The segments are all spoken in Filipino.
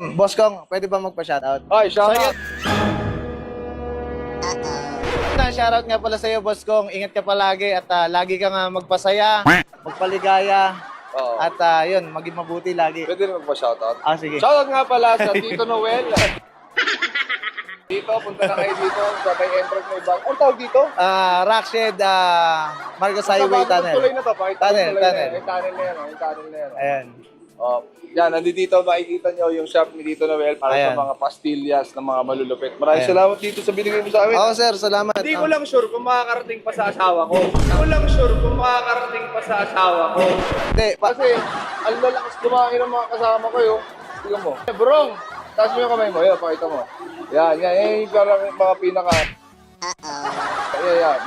Boss Kong, pwede ba magpa-shoutout? Ay, shoutout. Shoutout nga pala sa'yo, Boss Kong. Ingat ka palagi at lagi ka nga magpasaya, magpaligaya. Oo. At yun, maging mabuti lagi. Pwede rin magpa-shoutout. Sige. Shoutout nga pala sa Tito Noel. Dito, punta na kayo dito. Sabay entrance may bag. Ang tawag dito? Rockshed, Marcos Highway Tunnel. Tuloy na to. Pakita Tunnel, tuloy tunnel. Na. Yung tunnel na yan. Yung tunnel na yan. Ayan. Oh, yan, nandito makikita nyo yung shop ni Tito Noel para Ayan. sa mga pastillas ng mga malulupit. Maraming Ayan. salamat dito sa binigay mo sa amin. Oo, sir. Salamat. Hindi ko lang sure kung makakarating pa sa asawa ko. Hindi ko lang sure kung makakarating pa sa asawa ko. Hindi, Kasi, ang lalakas kumain ng mga kasama ko yun. Tingnan mo. Brong! Taas mo yung kamay mo. Yan, pakita mo. Yan. Yung parang mga pinaka...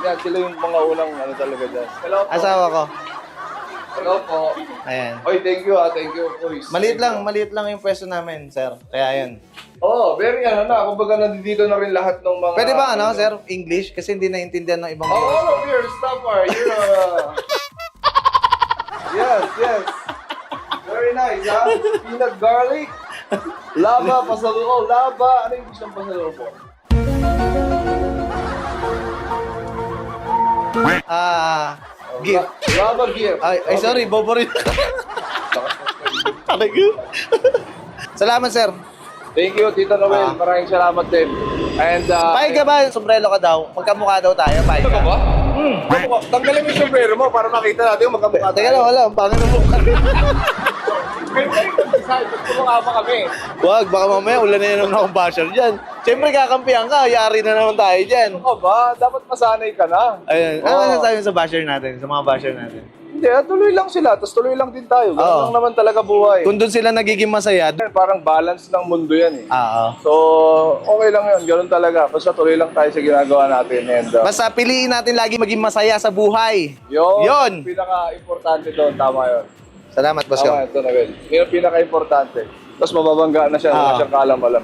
Yan. Sila yung mga unang ano talaga dyan. Hello po. asawa ko. Hello po. Ayan. Oy, thank you Thank you, boys. Maliit lang yung pwesto namin, sir. Kaya yun. Oh, very ano na. Kumbaga nandito na rin lahat ng mga... Pwede ba sir? English? Kasi hindi naintindihan ng ibang all of your stuff are, Yes. Very nice, ha? Peanut garlic. Lava, pasaluko. Lava. Ano yung gusto ng pasaluko? Gift. Lava gift. Ay, sorry, bobo rin. Salamat, sir. Thank you, Tito Noel. Maraming salamat din. And, Pahig ka ba? Sombrero ka daw. Magkamukha daw tayo. Pahig ka. ba? Tanggalin mo yung sombrero mo para makita natin yung magkamukha Teka lang, wala. Ang pangin ng mukha. Magkamukha pa kami. Wag, baka mamaya ulan na yan ng akong basher dyan. Siyempre kakampihan ka. Yari na naman tayo dyan. Ano ba? Dapat masanay ka na. Ayun. Ano masasabi mo sa basher natin? Sa mga basher natin? Hindi, tuloy lang sila. Tapos tuloy lang din tayo. Ganun Oo. lang naman talaga buhay. Kung doon sila nagiging masaya, Parang balance ng mundo yan eh. oo. So, okay lang yun. Ganun talaga. Basta tuloy lang tayo sa ginagawa natin. And, Basta piliin natin lagi maging masaya sa buhay. yun! Pinaka-importante doon. Tama yun. Salamat, Boss Tama Kong. ito, Noel. Yun ang pinaka-importante. Tapos mababangga na siya. Wala siyang kalam-alam.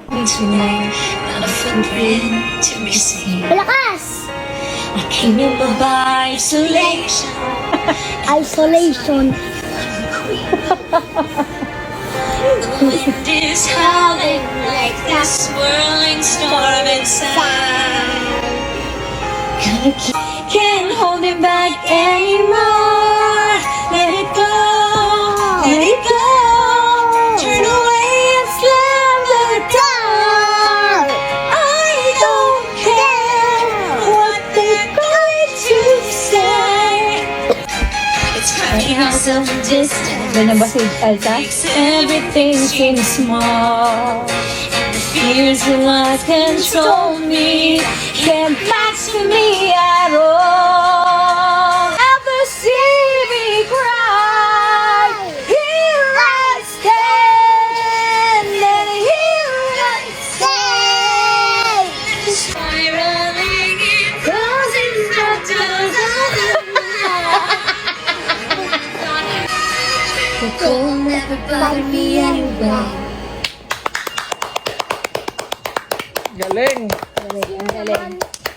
Malakas! I came in by isolation. Isolation. The wind is howling like this swirling storm inside. Can't hold it back anymore. Let it go, let it go. Turn away and slam the door. I don't care what they're going to say. It's cracking ourselves distant. Ganyan ba si Elsa? Makes everything seem small. And the fears will not control me. Can't match me at all. Ever see me cry? Here I stand, and here I stay. Spiraling in closing shadows of the night. The cold never bothered me anyway. Galing!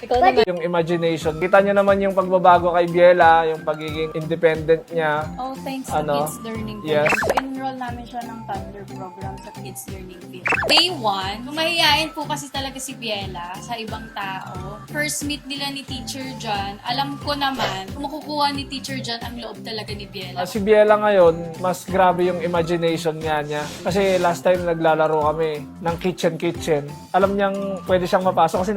Ikaw naman. Yung imagination. Kita niyo naman yung pagbabago kay Biela, yung pagiging independent niya. Oh, thanks to Ano? Kids Learning Yes. Program. Enroll namin siya ng Thunder program sa Kids Learning Field. Day 1, mahihayin po kasi talaga si Biela sa ibang tao. First meet nila ni Teacher John, alam ko naman, makukuha ni Teacher John ang loob talaga ni Biela. Si Biela ngayon, mas grabe yung imagination niya. Kasi last time naglalaro kami ng kitchen. Alam niyang pwede siyang mapasok kasi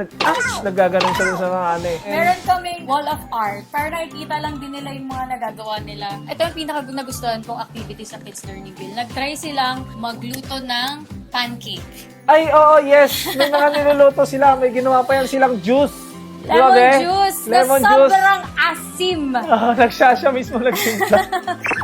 naggaganon siya dun sa mga ano eh. Meron kaming wall of art para nakikita lang din nila yung mga nagagawa nila. Ito ang pinaka nagustuhan kong activity sa Kids Learning Field. Nag-try silang magluto ng pancake. Ay, oo, yes! May mga niluluto sila. May ginawa pa yan silang juice. Di ba, Lemon be? juice Lemon na juice. sobrang asim. Nagsasya mismo nagsimpla.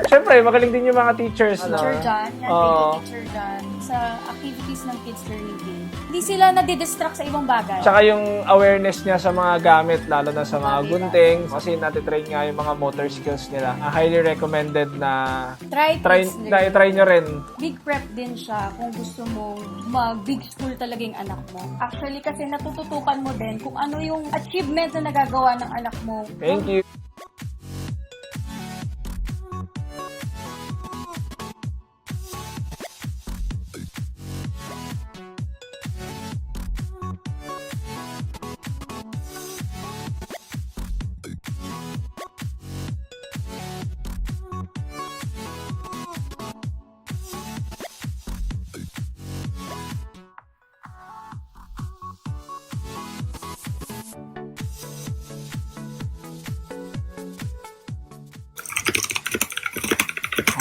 Siyempre, magaling din yung mga teachers. Teacher John, yan Oo. thank you Teacher John, sa activities ng Kids Learning Field. Hindi sila nadidistract sa ibang bagay. Tsaka yung awareness niya sa mga gamit, lalo na sa mga gunting. Kasi natitrain nga yung mga motor skills nila. Highly recommended na Try Kids Learning. try nyo rin. Big prep din siya kung gusto mo mag-big school talaga yung anak mo. Actually, kasi natututukan mo din kung ano yung achievement na nagagawa ng anak mo. Thank you.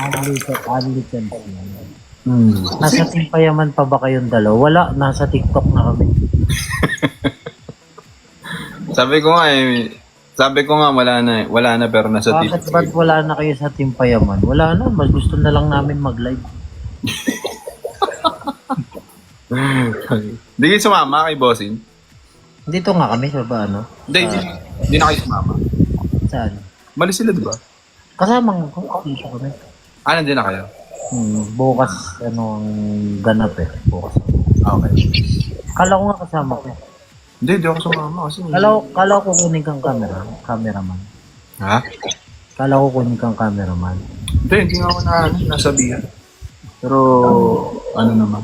Only chance. Nasa Team Payaman pa ba kayong dalawa? Wala, nasa TikTok na kami. Sabi ko nga wala na pero nasa Bakit ba't wala na kayo sa Team Payaman? Wala na, mas gusto na lang namin mag-live. Hindi kayo sumama kay Bossing? Dito nga kami sa ba, ano? Hindi na kayo sumama. Saan? Mali sila, di ba? Kasama ko, dito kami. Nandun na kayo? Bukas, ano ang ganap eh. Bukas. Okay. Kala ko nga kasama ko. Hindi ako sumama kasi. Kala ko kunin kang cameraman. Ha? Kala ko kunin kang cameraman. Hindi nga ako nasabihan. Pero, ano naman?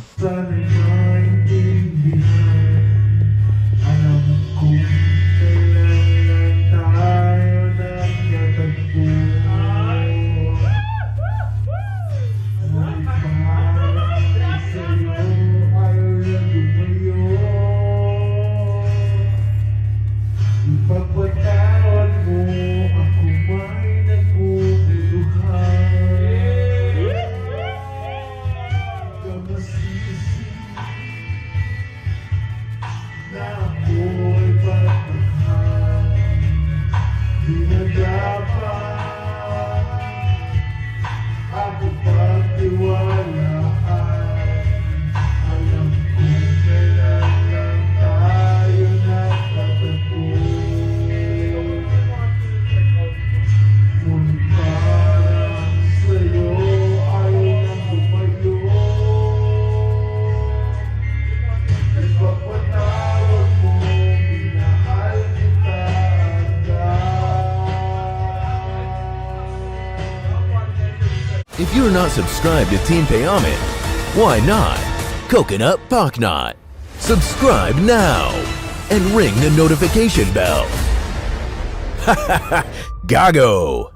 If you're not subscribed to Team Payaman, why not? Coconut Pocknot. Subscribe now and ring the notification bell. Gago!